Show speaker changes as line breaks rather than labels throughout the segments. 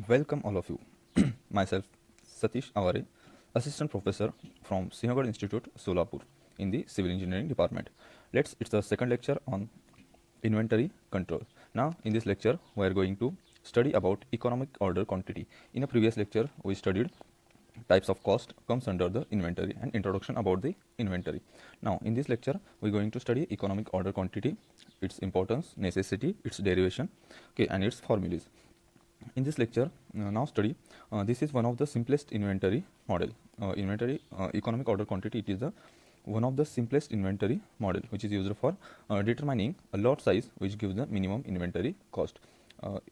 Welcome all of you. Myself Satish Aware, Assistant Professor from Sinhagad Institute, Solapur, in the Civil Engineering Department. It's the second lecture on inventory control. Now in this lecture we are going to study about economic order quantity. In a previous lecture we studied types of cost comes under the inventory and introduction about the inventory. Now in this lecture we are going to study economic order quantity, its importance, necessity, its derivation, okay, and its formulas. In this lecture now study this is one of the simplest inventory model. Inventory economic order quantity, it is the one of the simplest inventory model which is used for determining a lot size which gives the minimum inventory cost.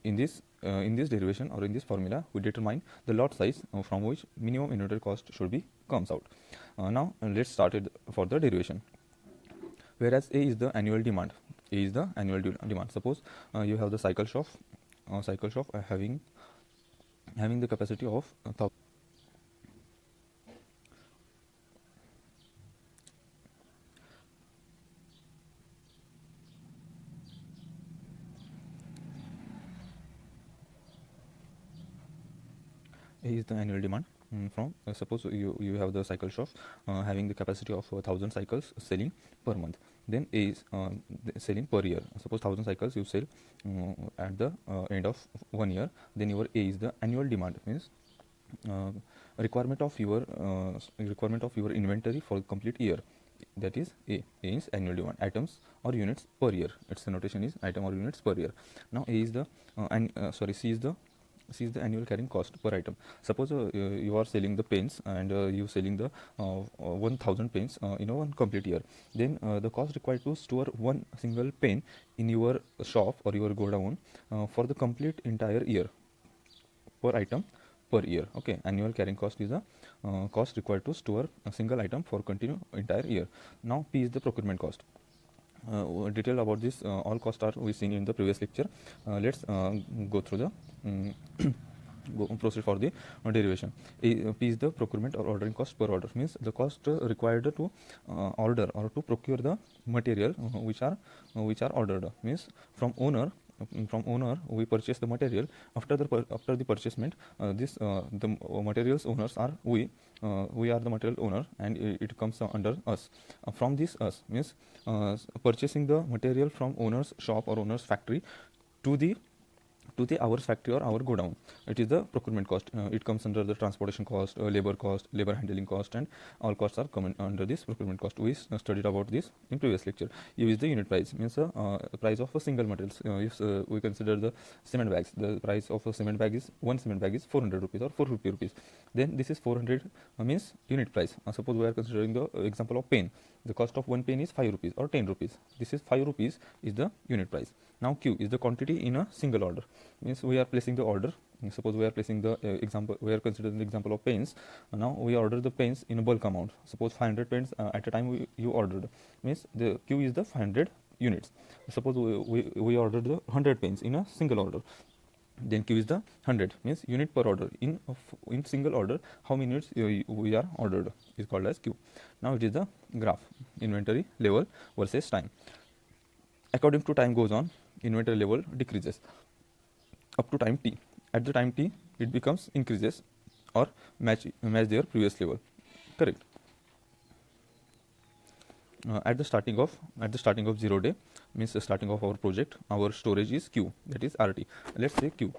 In this derivation or in this formula we determine the lot size from which minimum inventory cost should be comes out. Now let's start it for the derivation. Whereas A is the annual demand, demand. Suppose you have the cycle shop having the capacity of 1000. A is the annual demand from suppose you have the cycle shop having the capacity of 1000 cycles selling per month. Then A is selling per year. Suppose 1000 cycles you sell at the end of 1 year. Then your A is the annual demand, means requirement of your inventory for complete year. That is A is annual demand, items or units per year. Its notation is item or units per year. Now A is the C is the annual carrying cost per item. Suppose you are selling the pens and you selling the 1000 pens in a one complete year. Then the cost required to store one single pen in your shop or your godown for the complete entire year per item per year. Okay, annual carrying cost is the cost required to store a single item for continue entire year. Now P is the procurement cost. Detail about this all costs are we seen in the previous lecture. Let's go through the proceed for the derivation. P is the procurement or ordering cost per order, means the cost required to order or to procure the material which are ordered, means from owner we purchase the material. After the purchasement the materials owners are we are the material owner, and it comes under us. From this us means purchasing the material from owner's shop or owner's factory to the our factory or our godown. It is the procurement cost. It comes under the transportation cost, labor handling cost, and all costs are coming under this procurement cost. We studied about this in previous lecture. U is the unit price, means price of a single materials. If we consider the cement bags, the price of a cement bag is one cement bag is 400 rupees or 450 rupees. Then this is 400 means unit price. Suppose we are considering the example of pen. The cost of one pen is 5 rupees or 10 rupees. This is 5 rupees is the unit price. Now Q is the quantity in a single order, means we are placing the order. Suppose we are placing the example, we are considering the example of pens. Now we order the pens in a bulk amount. Suppose 500 pens at a time you ordered, means the Q is the 500 units. Suppose we ordered the 100 pens in a single order. Then Q is the 100, means unit per order. In single order how many units we are ordered is called as Q. Now it is the graph, inventory level versus time. According to time goes on, inventory level decreases up to time t. At the time t it becomes increases or match their previous level. Correct. At the starting of 0 day, means the starting of our project, our storage is Q, that is RT. Let's say Q.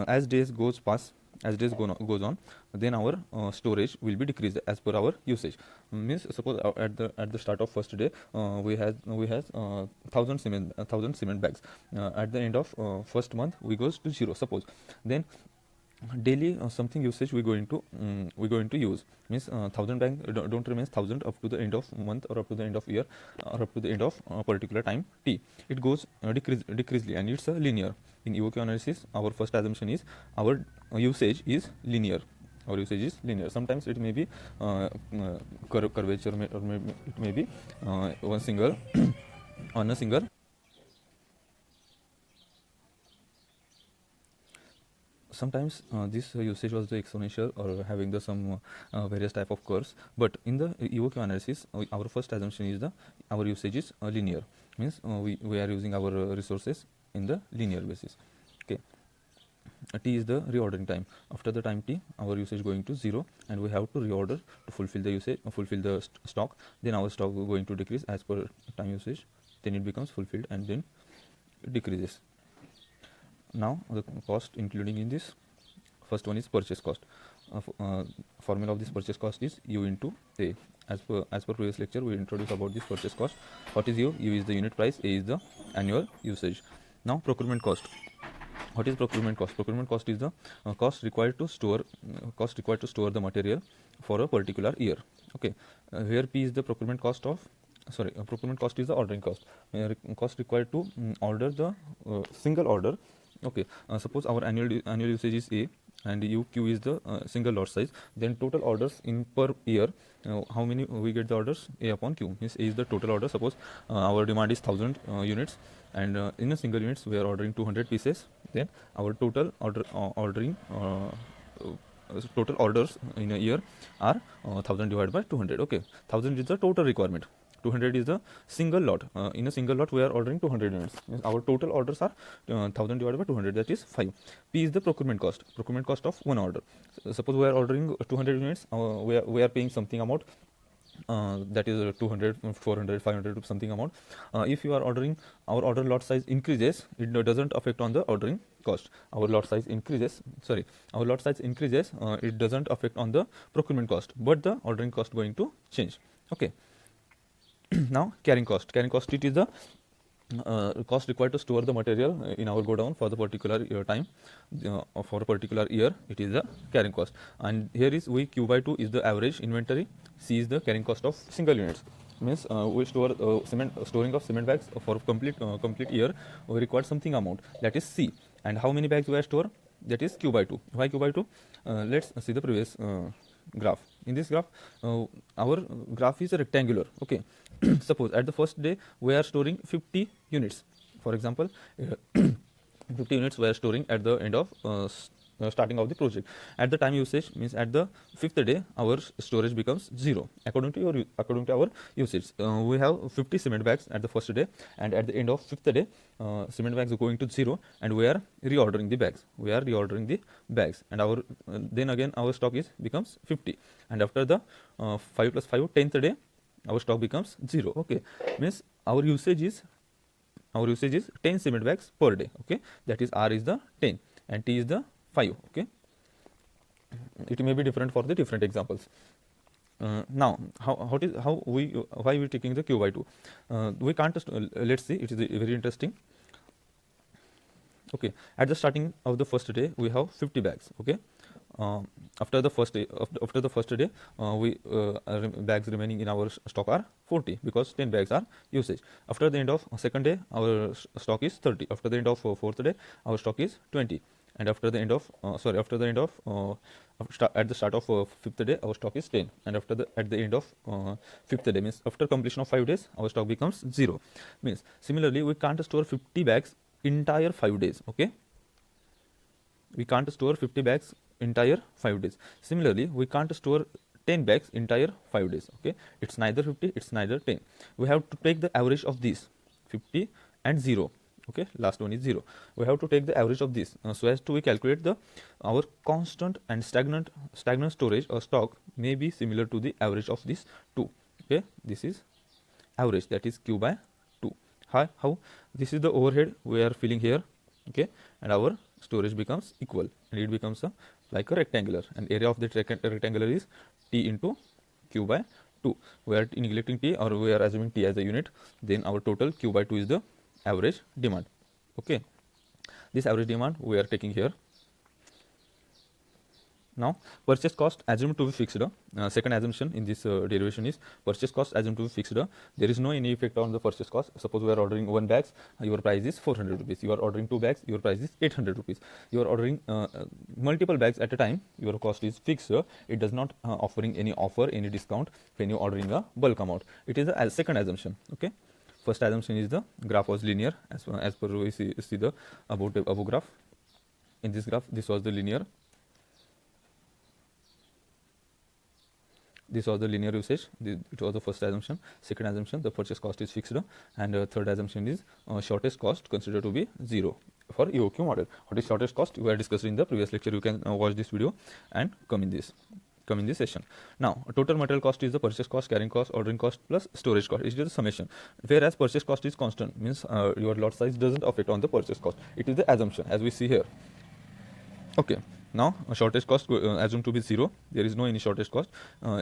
As days goes goes on, then our storage will be decreased as per our usage. Means suppose at the start of first day we has 1000 cement bags. At the end of first month we goes to 0. Suppose then daily something usage we going to use, means 1000 bag don't remain 1000 up to the end of month or up to the end of year or up to the end of particular time t. It goes decreasingly, and it's a linear. In EOQ analysis our first assumption is our usage is linear. Sometimes it may be curvature, or maybe it may be one single on a single. Sometimes this usage was the exponential or having the some various type of curves, but in the EOQ analysis our first assumption is our usage is linear, means we are using our resources in the linear basis. Okay, T is the reordering time. After the time T, our usage going to 0, and we have to reorder to fulfill the usage, fulfill the stock. Then our stock going to decrease as per time usage. Then it becomes fulfilled, and then it decreases. Now the cost including in this, first one is purchase cost. Formula of this purchase cost is U into A. As per previous lecture, we introduced about this purchase cost. What is U? U is the unit price, A is the annual usage. Now procurement cost. What is procurement cost? Procurement cost is the cost required to store the material for a particular year. Okay, here P is the procurement cost of procurement cost is the ordering cost. Cost required to order the single order. Okay, suppose our annual usage is A, and Q is the single lot size. Then total orders in per year, how many we get the orders? A upon Q, means A is the total order. Suppose our demand is 1000 units, and in a single units we are ordering 200 pieces. Then our total total orders in a year are 1000 divided by 200. Okay, 1000 is the total requirement. 200 is the single lot. In a single lot, we are ordering 200 units. Our total orders are 1000 divided by 200, that is 5. P is the procurement cost of one order. Suppose we are ordering 200 units, we are paying something amount. That is 200, 400, 500 something amount. If you are ordering, our order lot size increases, it doesn't affect on the ordering cost. Our lot size increases, it doesn't affect on the procurement cost, but the ordering cost going to change. Okay. Now carrying cost it is the cost required to store the material in our godown for the particular time, for a particular year. It is the carrying cost. And here is Q by 2 is the average inventory. C is the carrying cost of single units. Means we store storing of cement bags for complete year, we require something amount, that is C. And how many bags we are store? That is Q by 2. Why Q by 2? Let's see the previous graph. In this graph, our graph is rectangular. Okay. Suppose at the first day we are storing 50 units. For example, 50 units we are storing at the end of starting of the project. At the time usage, means at the 5th day, our storage becomes 0 according to our usage. We have 50 cement bags at the first day, and at the end of 5th day, cement bags are going to 0, and we are reordering the bags. And our then again our stock becomes 50, and after the 5 plus 5, 10th day, our stock becomes 0. Okay, means our usage is 10 cement bags per day. Okay, that is R is the 10 and T is the 5. Okay, it may be different for the different examples. Now why we taking the Q by 2? We can't let's see, it is very interesting. Okay, at the starting of the first day we have 50 bags. Okay, after the first day, bags remaining in our stock are 40, because 10 bags are usage. After the end of second day, our stock is 30. After the end of fourth day, our stock is 20. And after the end of at the start of fifth day, our stock is 10. And at the end of fifth day, means after completion of 5 days, our stock becomes 0. Means similarly, we can't store 50 bags entire 5 days. Okay, we can't store 50 bags entire 5 days. Similarly, we can't store 10 bags entire 5 days. Okay, it's neither 50, it's neither 10. We have to take the average of these 50 and 0. Okay, last one is 0. We have to take the average of this, so as to we calculate our constant and stagnant storage or stock may be similar to the average of these two. Okay, this is average, that is Q by 2. How? This is the overhead we are filling here. Okay, and our storage becomes equal, and it becomes like a rectangular, and area of that rectangular is T into Q by 2. We are neglecting T, or we are assuming T as a unit. Then our total Q by 2 is the average demand. Okay, this average demand we are taking here. Now purchase cost assumed to be fixed. Second assumption in this derivation is purchase cost assumed to be fixed. There is no any effect on the purchase cost. Suppose we are ordering 1 bags, your price is 400 rupees. You are ordering 2 bags, your price is 800 rupees. You are ordering multiple bags at a time, your cost is fixed. It does not offering any discount when you are ordering a bulk amount. It is the second assumption. Okay, first assumption is the graph was linear, as per we see the above graph. In this graph, this was the linear. This was the linear usage. It was the first assumption. Second assumption, the purchase cost is fixed, and third assumption is shortest cost considered to be 0. for EOQ model. What is shortest cost? We are discussed in the previous lecture. You can watch this video and come in this session. Now, total material cost is the purchase cost, carrying cost, ordering cost plus storage cost. It is the summation. Whereas purchase cost is constant, means your lot size doesn't affect on the purchase cost. It is the assumption, as we see here. Okay. Now, shortest cost assumed to be 0. There is no any shortest cost.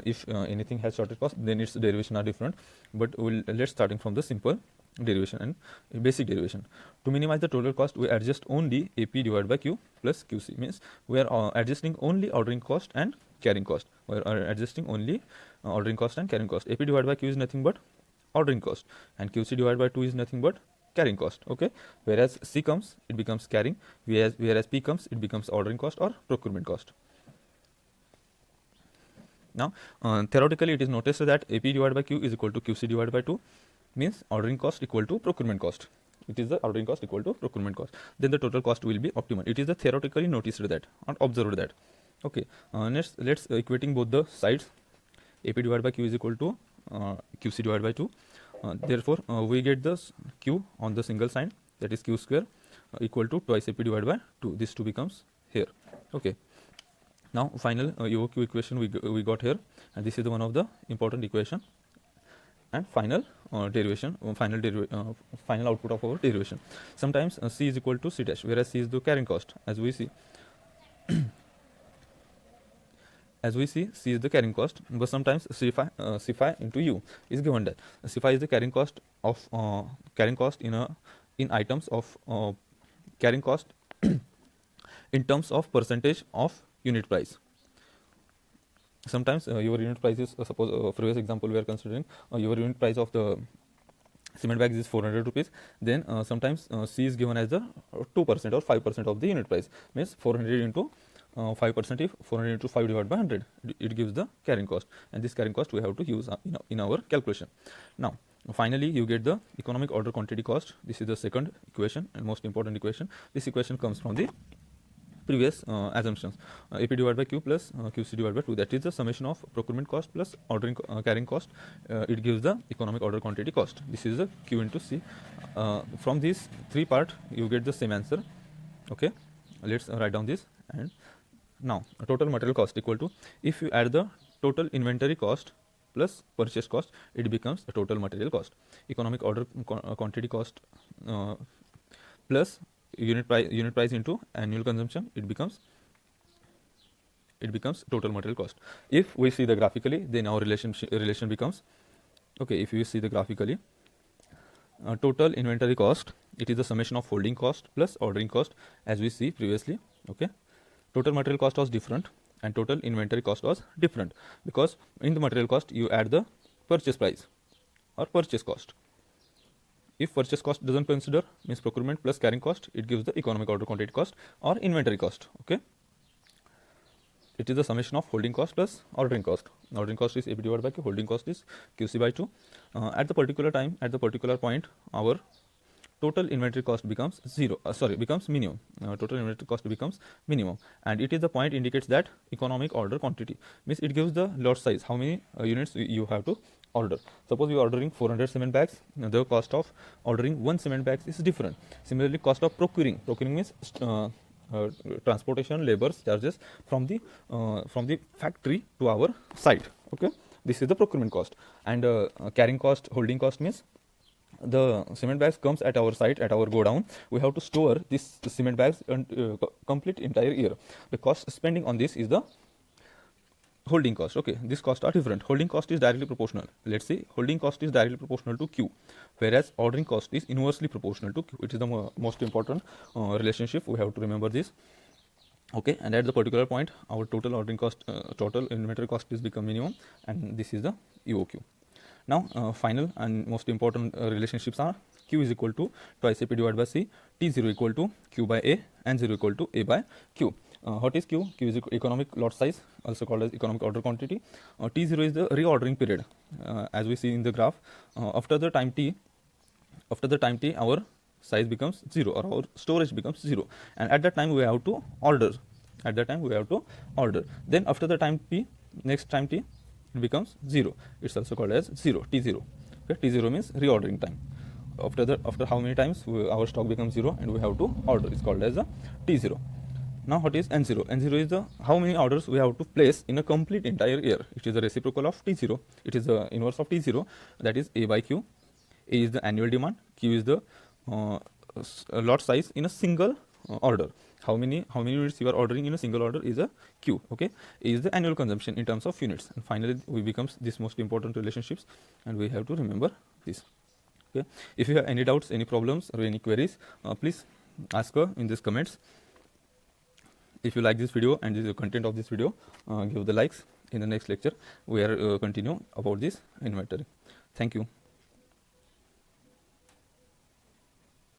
If anything has shortest cost, then its derivation are different. But let's starting from the simple derivation and basic derivation. To minimize the total cost, we adjust only AP divided by Q plus QC. Means we are adjusting only ordering cost and carrying cost. We are adjusting only ordering cost and carrying cost. AP divided by Q is nothing but ordering cost, and QC divided by 2 is nothing but carrying cost. Okay, whereas C comes, it becomes carrying, whereas P comes, it becomes ordering cost or procurement cost. Now, theoretically, it is noticed that AP divided by Q is equal to QC divided by 2, means ordering cost equal to procurement cost. It is the ordering cost equal to procurement cost. Then the total cost will be optimal. It is the theoretically noticed that, or observed that. Okay, let's equating both the sides. AP divided by Q is equal to QC divided by 2. Therefore, we get this Q on the single sign, that is Q square equal to twice AP divided by 2. This 2 becomes here. Okay. Now, final EOQ equation we got here, and this is the one of the important equation. And final derivation, final output of our derivation. Sometimes C is equal to C dash, whereas C is the carrying cost, as we see. As we see, C is the carrying cost, but sometimes C phi into U is given that C phi is the carrying cost of in items of carrying cost in terms of percentage of unit price. Sometimes your unit price is suppose previous example we are considering your unit price of the cement bags is 400 rupees. Then sometimes C is given as the 2% or 5% of the unit price, means 400 into 5%. If 400 into 5 divided by 100, it gives the carrying cost, and this carrying cost we have to use in our calculation. Now, finally, you get the economic order quantity cost. This is the second equation and most important equation. This equation comes from the previous assumptions. AP divided by Q plus QC divided by 2. That is the summation of procurement cost plus ordering carrying cost. It gives the economic order quantity cost. This is the Q into C. From these three part, you get the same answer. Okay, let's write down this. And now, total material cost equal to, if you add the total inventory cost plus purchase cost, it becomes a total material cost. Economic order quantity cost plus unit price into annual consumption, it becomes total material cost. If we see the graphically, then our relation becomes, okay, if you see the graphically, total inventory cost, it is the summation of holding cost plus ordering cost, as we see previously. Okay, total material cost was different and total inventory cost was different, because in the material cost you add the purchase price or purchase cost. If purchase cost doesn't consider, means procurement plus carrying cost, it gives the economic order quantity cost or inventory cost. Okay, it is the summation of holding cost plus ordering cost. Ordering cost is AP divided by Q, holding cost is QC by 2. At the particular time, at the particular point, our total inventory cost becomes becomes minimum. Total inventory cost becomes minimum, and it is the point indicates that economic order quantity, means it gives the lot size, how many units you have to order. Suppose you are ordering 400 cement bags, the cost of ordering 1 cement bag is different. Similarly, cost of procuring means transportation, labor charges from the factory to our site. Okay, this is the procurement cost. And carrying cost, holding cost means the cement bags comes at our site, at our godown. We have to store this cement bags and complete entire year. The cost spending on this is the holding cost. Okay, these costs are different. Holding cost is directly proportional. Let's say holding cost is directly proportional to Q, whereas ordering cost is inversely proportional to Q. It is the most important relationship. We have to remember this. Okay, and at the particular point, our total ordering cost, total inventory cost is become minimum, and this is the EOQ. Now, final and most important relationships are Q is equal to twice AP divided by C, T0 equal to Q by A, and 0 equal to A by Q. What is Q? Q is economic lot size, also called as economic order quantity. T0 is the reordering period. As we see in the graph, after the time T, our size becomes 0, or our storage becomes 0, and at that time we have to order. Then after the time T, next time T, it becomes 0. It's also called as 0, T0. Okay, T0 means reordering time. after how many times our stock becomes 0 and we have to order, it's called as a T0. Now what is N0? N0 is the how many orders we have to place in a complete entire year. It is the reciprocal of T0. It is the inverse of T0, that is A by Q. A is the annual demand, Q is the lot size in a single order. How many units you are ordering in a single order is a Q. Okay, A is the annual consumption in terms of units, and finally we becomes this most important relationships, and we have to remember this. Okay, if you have any doubts, any problems, or any queries, please ask in these comments. If you like this video and the content of this video, give the likes. In the next lecture we are continue about this inventory. Thank you.